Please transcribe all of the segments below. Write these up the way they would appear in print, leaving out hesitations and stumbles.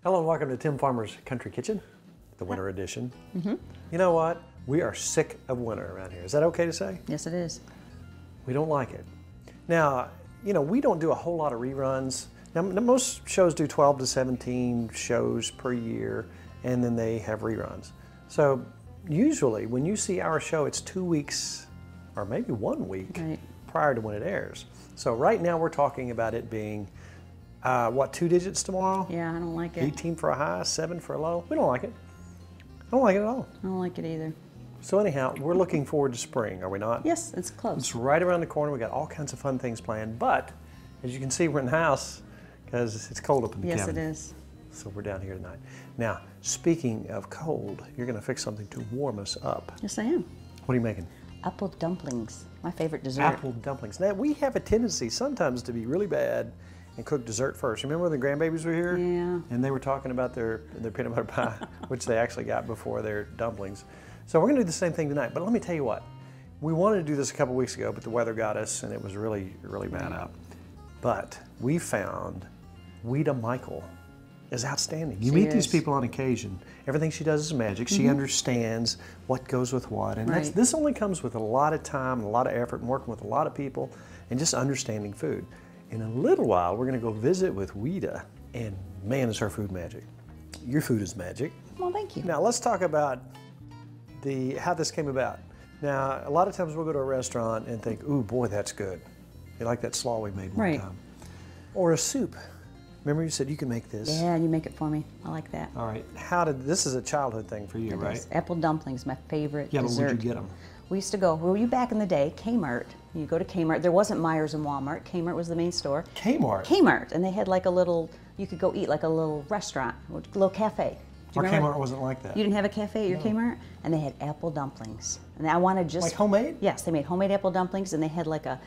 Hello and welcome to Tim Farmer's Country Kitchen, the winter edition. You know what? We are sick of winter around here. Is that okay to say? Yes, it is. We don't like it. Now, you know, we don't do a whole lot of reruns. Now, most shows do 12 to 17 shows per year, and then they have reruns. So usually when you see our show, it's 2 weeks or maybe 1 week prior to when it airs. So right now we're talking about it being what, 2 digits tomorrow? Yeah, I don't like it. 18 for a high, 7 for a low. We don't like it. I don't like it at all. I don't like it either. So anyhow, we're looking forward to spring, are we not? Yes, it's close. It's right around the corner. We got all kinds of fun things planned, but as you can see, we're in the house because it's cold up in the cabin. Yes, it is. So we're down here tonight. Now, speaking of cold, you're going to fix something to warm us up. Yes, I am. What are you making? Apple dumplings, my favorite dessert. Apple dumplings. Now, we have a tendency sometimes to be really bad and cook dessert first. Remember when the grandbabies were here? Yeah. And they were talking about their peanut butter pie, which they actually got before their dumplings. So we're gonna do the same thing tonight, but let me tell you what. We wanted to do this a couple weeks ago, but the weather got us and it was really, really bad out. But we found Weta Michael is outstanding. You meet these people on occasion. Everything she does is magic. She understands what goes with what. And this only comes with a lot of time and a lot of effort and working with a lot of people and just understanding food. In a little while, we're gonna go visit with Weta, and man, is her food magic. Your food is magic. Well, thank you. Now let's talk about how this came about. Now, a lot of times we'll go to a restaurant and think, ooh, boy, that's good. You like that slaw we made one time. Or a soup. Remember you said you can make this? Yeah, you make it for me. I like that. All right, this is a childhood thing for you, right? Apple dumplings, my favorite dessert. Yeah, but where'd you get them? We used to go, back in the day, Kmart. You go to Kmart. There wasn't Myers and Walmart. Kmart was the main store. Kmart? Kmart, and they had like a little, you could go eat like a little restaurant, a little cafe. Our Kmart wasn't like that. You didn't have a cafe at your Kmart? And they had apple dumplings. And I wanted just... Like homemade? Yes, they made homemade apple dumplings, and they had like a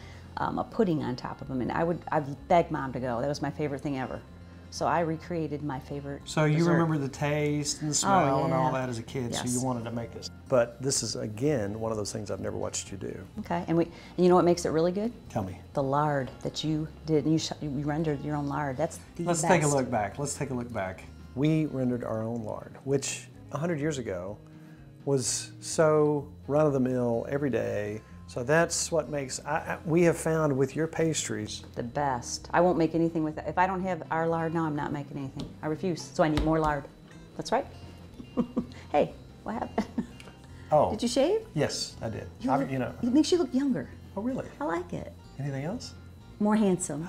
pudding on top of them. And I'd beg Mom to go. That was my favorite thing ever. So I recreated my favorite So you dessert. remember the taste and the smell and all that as a kid, so you wanted to make this. But this is, again, one of those things I've never watched you do. Okay, and you know what makes it really good? Tell me. The lard that you did, and you rendered your own lard. That's the best. Let's take a look back. Let's take a look back. We rendered our own lard, which 100 years ago was so run-of-the-mill every day. So that's what makes, we have found with your pastries. The best. I won't make anything with it. If I don't have our lard now, I'm not making anything. I refuse. So I need more lard. That's right. Hey, what happened? Oh. Did you shave? Yes, I did. It makes you look younger. Oh, really? I like it. Anything else? More handsome.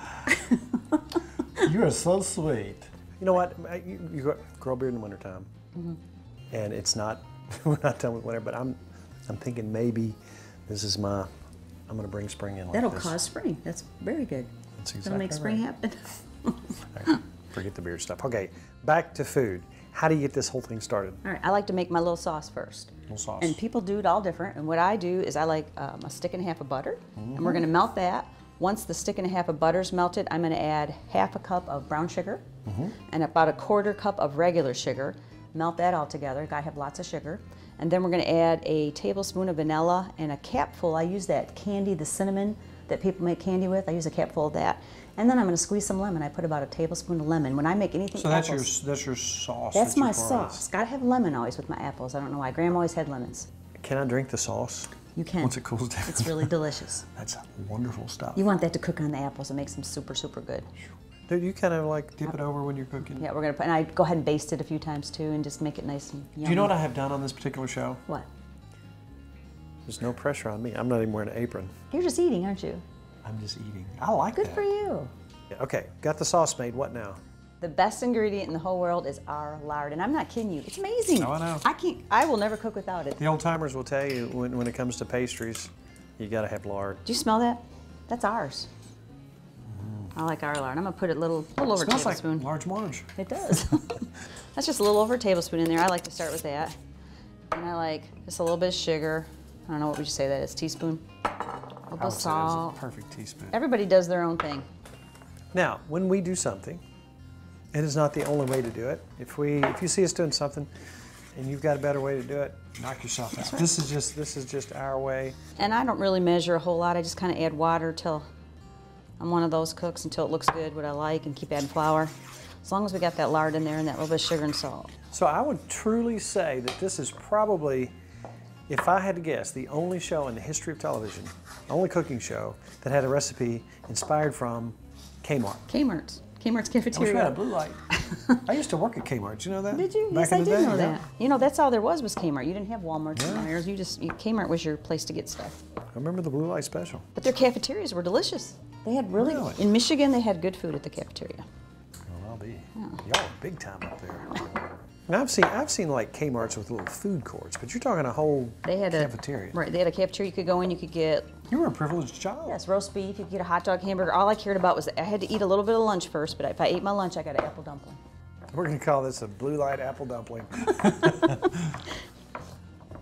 You are so sweet. You know what? You grow a beard in the wintertime. And it's not, we're not done with winter, but I'm thinking maybe this is I'm going to bring spring in like That'll this. cause spring. That's very good. That's exactly That'll make spring happen. All right, forget the beard stuff. Okay, back to food. How do you get this whole thing started? All right, I like to make my little sauce first. Little sauce. And people do it all different. And what I do is I like a stick and a half of butter. And we're going to melt that. Once the stick and a half of butter's melted, I'm going to add half a cup of brown sugar and about a quarter cup of regular sugar. Melt that all together. Gotta have lots of sugar. And then we're going to add a tablespoon of vanilla and a capful. I use that candy, the cinnamon that people make candy with. I use a capful of that. And then I'm going to squeeze some lemon. I put about a tablespoon of lemon. When I make anything So that's your sauce. That's my sauce. Gotta have lemon always with my apples. I don't know why. Grandma always had lemons. Can I drink the sauce? You can. Once it cools down. It's really delicious. That's wonderful stuff. You want that to cook on the apples. It makes them super, super good. Do you kind of like dip it over when you're cooking? Yeah, we're gonna put, and I go ahead and baste it a few times too, and just make it nice and yummy. Do you know what I have done on this particular show? What? There's no pressure on me. I'm not even wearing an apron. You're just eating, aren't you? I'm just eating. I like that. Good for you. Yeah, okay, got the sauce made. What now? The best ingredient in the whole world is our lard, and I'm not kidding you. It's amazing. Oh, I know. I will never cook without it. The old timers will tell you when it comes to pastries, you got to have lard. Do you smell that? That's ours. I like our lard. I'm gonna put it a little over a tablespoon. Like large Marge. It does. That's just a little over a tablespoon in there. I like to start with that. And I like just a little bit of sugar. I don't know, what would you say that is? Teaspoon? A little bit of salt. That's a perfect teaspoon. Everybody does their own thing. Now, when we do something, it is not the only way to do it. If you see us doing something and you've got a better way to do it, knock yourself out. This is just our way. And I don't really measure a whole lot. I just kind of add water till I'm one of those cooks until it looks good, what I like, and keep adding flour. as long as we got that lard in there and that little bit of sugar and salt. So I would truly say that this is probably, if I had to guess, the only show in the history of television, only cooking show, that had a recipe inspired from Kmart. Kmart's cafeteria. I wish we had a blue light. I used to work at Kmart. Did you know that? Did you? Back Yes, I in the did day, know yeah. that. You know, that's all there was Kmart. You didn't have Walmarts and Myers. Kmart was your place to get stuff. I remember the blue light special. But their cafeterias were delicious. They had really, in Michigan, they had good food at the cafeteria. Well, I'll be. Y'all are big time up there. Now I've seen like Kmart's with little food courts, but you're talking a whole cafeteria. Right, they had a cafeteria. You could go in, you could get. You were a privileged child. Yes, roast beef. You could get a hot dog, hamburger. All I cared about was I had to eat a little bit of lunch first, but if I ate my lunch, I got an apple dumpling. We're going to call this a blue light apple dumpling.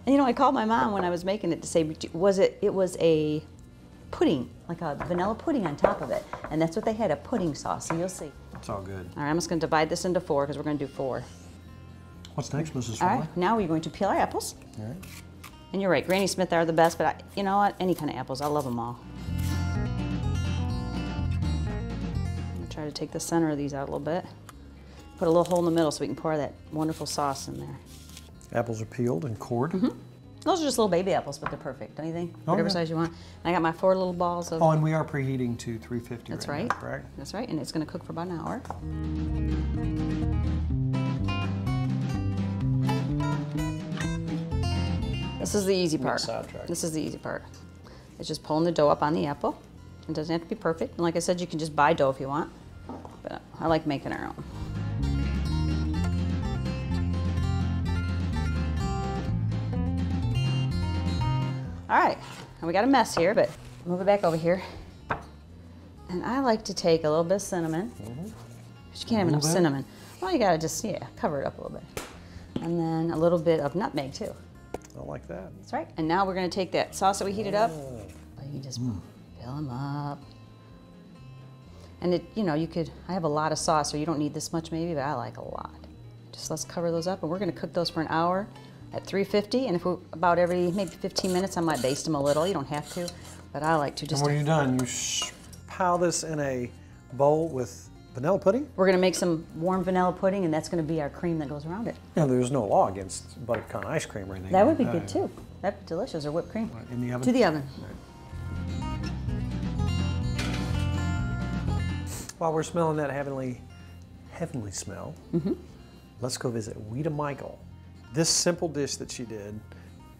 And you know, I called my mom when I was making it to say, it was a pudding, like a vanilla pudding on top of it. And that's what they had, a pudding sauce, and you'll see. It's all good. All right, I'm just going to divide this into 4 because we're going to do 4. What's next, Mrs. All Farmer? right, now we're going to peel our apples. All right. And you're right, Granny Smith are the best, but you know what? Any kind of apples, I love them all. I'm going to try to take the center of these out a little bit. Put a little hole in the middle so we can pour that wonderful sauce in there. Apples are peeled and cored. Those are just little baby apples, but they're perfect, don't you think? Oh, Whatever yeah. size you want. And I got my 4 little balls of... Oh, and we are preheating to 350 That's right right. now, correct? That's right, and it's going to cook for about an hour. This is the easy part. Sidetracked. This is the easy part. It's just pulling the dough up on the apple. It doesn't have to be perfect. And like I said, you can just buy dough if you want. But I like making our own. All right, and we got a mess here, but move it back over here. And I like to take a little bit of cinnamon. But you can't have enough cinnamon. Well, you gotta just, cover it up a little bit. And then a little bit of nutmeg too. I like that. That's right. And now we're gonna take that sauce that we heated up. You just fill them up. And I have a lot of sauce, so you don't need this much maybe, but I like a lot. Just let's cover those up, and we're gonna cook those for an hour at 350, and if we about every maybe 15 minutes, I might baste them a little. You don't have to, but I like to just. And when you're done, you pile this in a bowl with vanilla pudding. We're gonna make some warm vanilla pudding, and that's gonna be our cream that goes around it. Now, there's no law against butter pecan ice cream or anything. That would be good too. That'd be delicious, or whipped cream. In the oven? To the oven. Right. While we're smelling that heavenly smell, let's go visit Weta Michael. This simple dish that she did,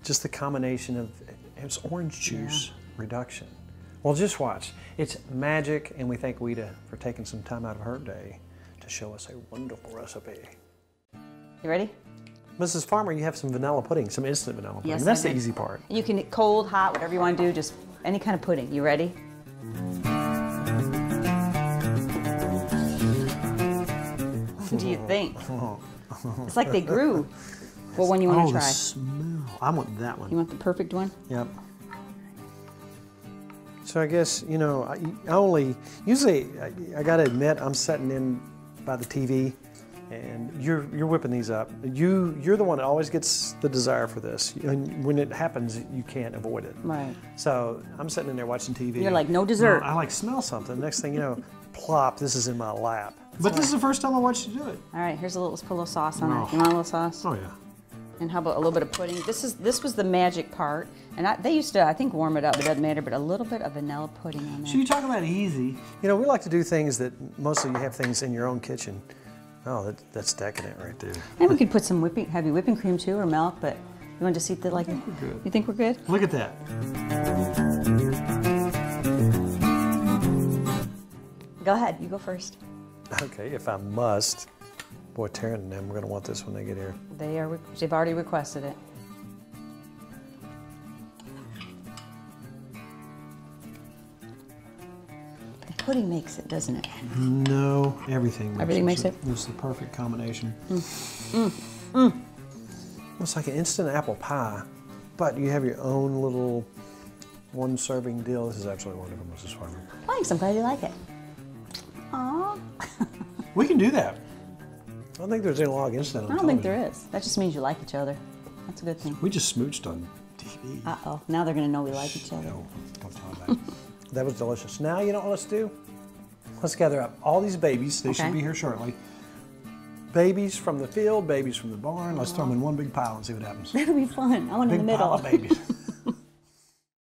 just the combination of it's orange juice reduction. Well, just watch. It's magic, and we thank Weta for taking some time out of her day to show us a wonderful recipe. You ready? Mrs. Farmer, you have some vanilla pudding, some instant vanilla pudding. Yes, That's I the do. easy part. You can cold, hot, whatever you want to do, just any kind of pudding. You ready? What do you think? It's like they grew. What one you want to try? The smell. I want that one. You want the perfect one? Yep. So I guess, I only, usually, I gotta admit, I'm sitting in by the TV and you're whipping these up. You're the one that always gets the desire for this. And when it happens, you can't avoid it. Right. So I'm sitting in there watching TV. You're like, no dessert. I smell something. Next thing you know, plop, this is in my lap. But this is the first time I watched you do it. All right, let's put a little sauce on it. You want a little sauce? Oh yeah. And how about a little bit of pudding? This was the magic part. And they used to, I think, warm it up. It doesn't matter, but a little bit of vanilla pudding on there. So you talk about easy. We like to do things that mostly you have things in your own kitchen. Oh, that's decadent right there. And we could put some heavy whipping cream too, or milk, but you want to just eat the like. I think we're good. You think we're good? Look at that. Go ahead, you go first. Okay, if I must. Boy, Taryn and them, we're gonna want this when they get here. They've already requested it. The pudding makes it, doesn't it? No, everything makes it. Everything makes it? It's the perfect combination. It's like an instant apple pie, but you have your own little one-serving deal. This is absolutely wonderful, Mrs. Farmer. Thanks, I'm glad you like it. Aww. We can do that. I don't think there's any law against that on I don't think television. there is. That just means you like each other. That's a good thing. We just smooched on TV. Uh-oh, now they're gonna know we like each other. No, don't tell them that. That was delicious. Now, you know what let's do? Let's gather up all these babies. They should be here shortly. Babies from the field, babies from the barn. Let's throw them in one big pile and see what happens. That'll be fun. I want in the Big middle. pile of babies.